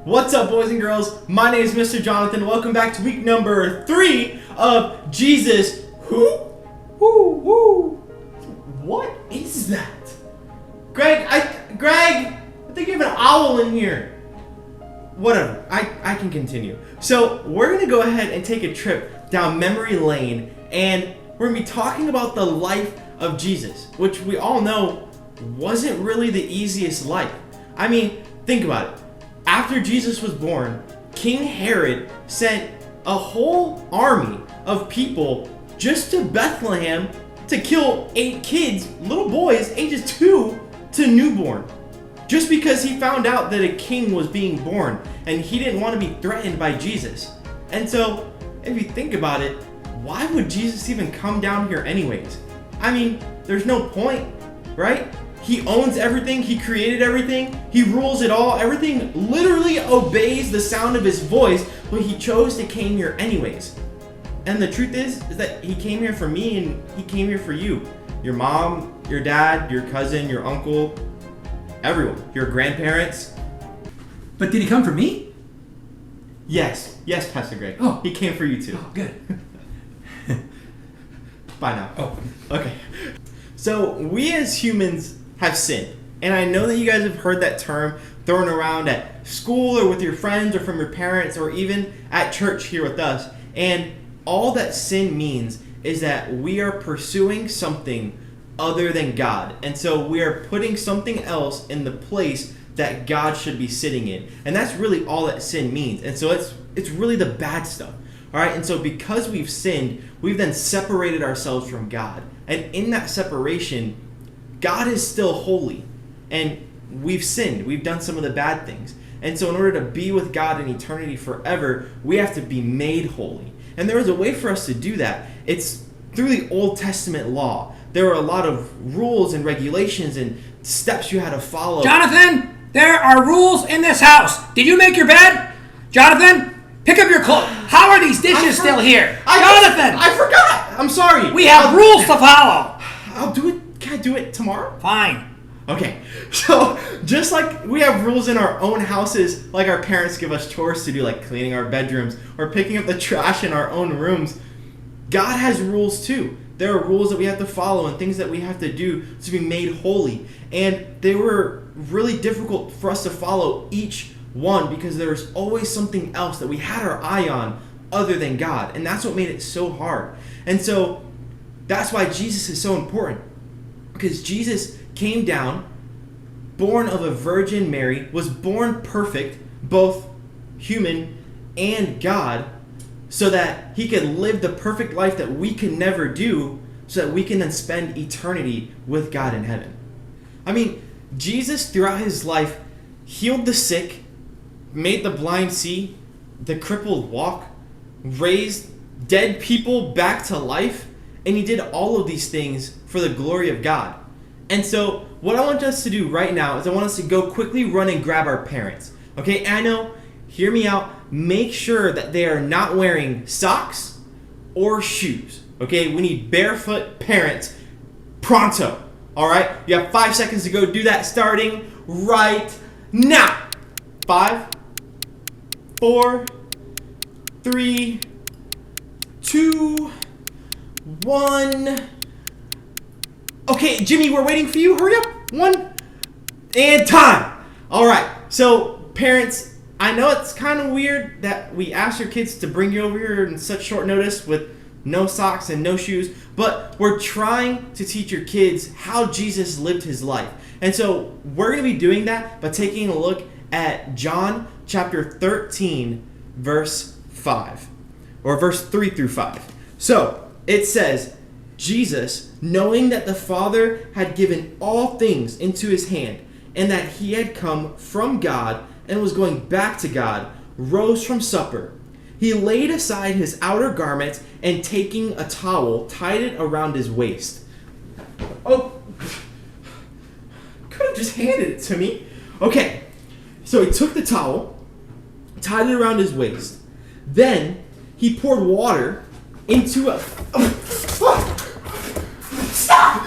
What's up, boys and girls? My name is Mr. Jonathan. Welcome back to week number 3 of Jesus. Who? What is that? Greg, I think you have an owl in here. Whatever, I can continue. So we're gonna go ahead and take a trip down memory lane, and we're gonna be talking about the life of Jesus, which we all know wasn't really the easiest life. I mean, think about it. After Jesus was born, King Herod sent a whole army of people just to Bethlehem to kill 8 kids, little boys, ages 2 to newborn. Just because he found out that a king was being born and he didn't want to be threatened by Jesus. And so, if you think about it, why would Jesus even come down here anyways? I mean, there's no point, right? He owns everything, he created everything, he rules it all, everything literally obeys the sound of his voice, but he chose to came here anyways. And the truth is that he came here for me and he came here for you. Your mom, your dad, your cousin, your uncle, everyone, your grandparents. But did he come for me? Yes, Pastor Greg. Oh. He came for you too. Oh, good. Bye now. Oh. Okay. So we as humans have sinned. And I know that you guys have heard that term thrown around at school or with your friends or from your parents or even at church here with us. And all that sin means is that we are pursuing something other than God. And so we are putting something else in the place that God should be sitting in. And that's really all that sin means. And so it's really the bad stuff. All right? And so because we've sinned, we've then separated ourselves from God. And in that separation, God is still holy. And we've sinned. We've done some of the bad things. And so in order to be with God in eternity forever, we have to be made holy. And there is a way for us to do that. It's through the Old Testament law. There were a lot of rules and regulations and steps you had to follow. Jonathan, there are rules in this house. Did you make your bed? Jonathan, pick up your clothes. How are these dishes still here? Jonathan! I forgot! I'm sorry. We have rules to follow. I'll do it. Can I do it tomorrow? Fine. Okay, so just like we have rules in our own houses, like our parents give us chores to do, like cleaning our bedrooms or picking up the trash in our own rooms, God has rules too. There are rules that we have to follow and things that we have to do to be made holy. And they were really difficult for us to follow each one because there was always something else that we had our eye on other than God. And that's what made it so hard. And so that's why Jesus is so important. Because Jesus came down, born of a Virgin Mary, was born perfect, both human and God, so that he could live the perfect life that we can never do, so that we can then spend eternity with God in heaven. I mean, Jesus throughout his life healed the sick, made the blind see, the crippled walk, raised dead people back to life, and he did all of these things for the glory of God. And so what I want us to do right now is I want us to go quickly run and grab our parents. Okay, I know, hear me out. Make sure that they are not wearing socks or shoes. Okay, we need barefoot parents pronto. All right, you have 5 seconds to go do that starting right now. 5, 4, 3, 2, 1. Okay, Jimmy, we're waiting for you. Hurry up. 1 and time. All right. So, parents, I know it's kind of weird that we ask your kids to bring you over here in such short notice with no socks and no shoes, but we're trying to teach your kids how Jesus lived his life. And so, we're going to be doing that by taking a look at John chapter 13, verse 5, or verse 3 through 5. So, it says, Jesus, knowing that the Father had given all things into his hand, and that he had come from God and was going back to God, rose from supper. He laid aside his outer garments and taking a towel, tied it around his waist. Oh, could have just handed it to me. Okay, so he took the towel, tied it around his waist. Then he poured water into a... Stop!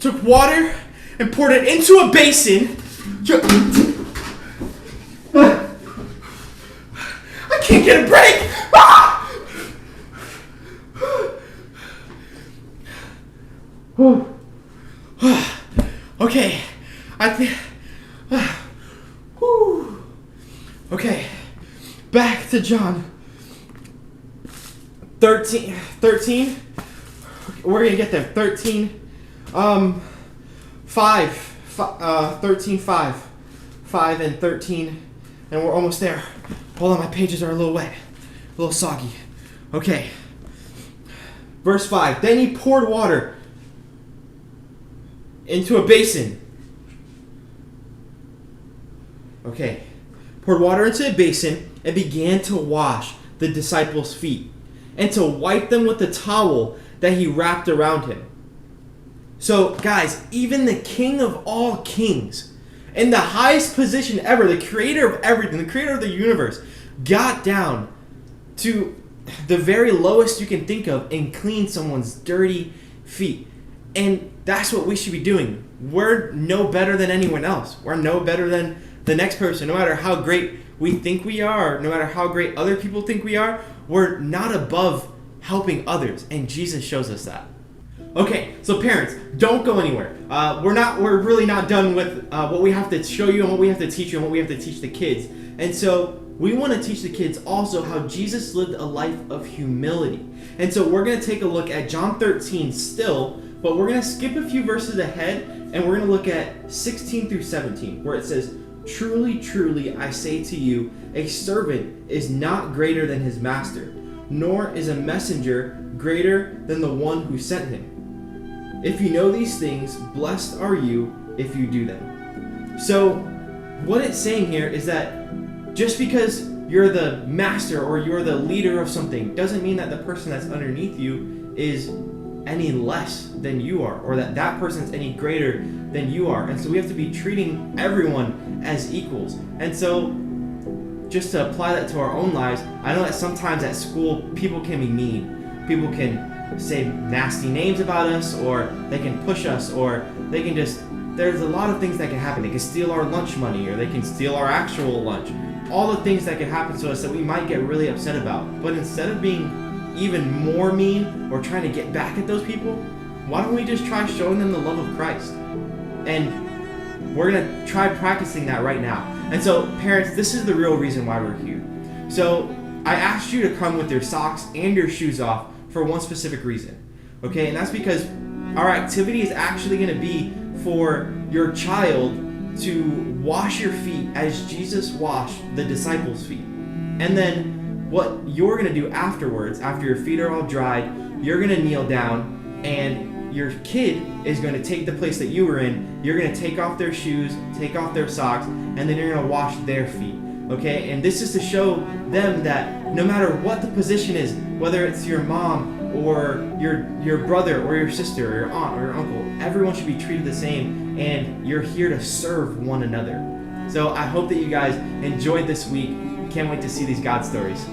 took water and poured it into a basin. I can't get a break. Ah! Okay, I think. Okay, back to John 13. We're gonna get there. 13, 5 and 13, and we're almost there. Hold on, my pages are a little wet, a little soggy. Okay. Verse 5. Then he poured water into a basin. Okay. Poured water into a basin and began to wash the disciples' feet and to wipe them with the towel that he wrapped around him. So, guys, even the King of all kings, in the highest position ever, the creator of everything, the creator of the universe, got down to the very lowest you can think of and clean someone's dirty feet. And that's what we should be doing. We're no better than anyone else. We're no better than the next person. No matter how great we think we are, no matter how great other people think we are, we're not above helping others. And Jesus shows us that. Okay, so parents, don't go anywhere. We're really not done with what we have to show you and what we have to teach you and what we have to teach the kids. And so we want to teach the kids also how Jesus lived a life of humility. And so we're going to take a look at John 13 still, but we're going to skip a few verses ahead and we're going to look at 16 through 17, where it says, "Truly, truly, I say to you, a servant is not greater than his master, nor is a messenger greater than the one who sent him. If you know these things, blessed are you if you do them." So what it's saying here is that just because you're the master or you're the leader of something doesn't mean that the person that's underneath you is any less than you are, or that that person's any greater than you are. And so we have to be treating everyone as equals. And so just to apply that to our own lives, I know that sometimes at school people can be mean. People can say nasty names about us, or they can push us, or they can just, there's a lot of things that can happen. They can steal our lunch money, or they can steal our actual lunch. All the things that can happen to us that we might get really upset about. But instead of being even more mean or trying to get back at those people, why don't we just try showing them the love of Christ? And we're going to try practicing that right now. And so, parents, this is the real reason why we're here. So I asked you to come with your socks and your shoes off for one specific reason. Okay, and that's because our activity is actually going to be for your child to wash your feet as Jesus washed the disciples' feet. And then what you're going to do afterwards, after your feet are all dried, you're going to kneel down, and your kid is going to take the place that you were in. You're going to take off their shoes, take off their socks, and then you're going to wash their feet. Okay? And this is to show them that no matter what the position is, whether it's your mom or your brother or your sister or your aunt or your uncle, everyone should be treated the same, and you're here to serve one another. So I hope that you guys enjoyed this week. Can't wait to see these God stories.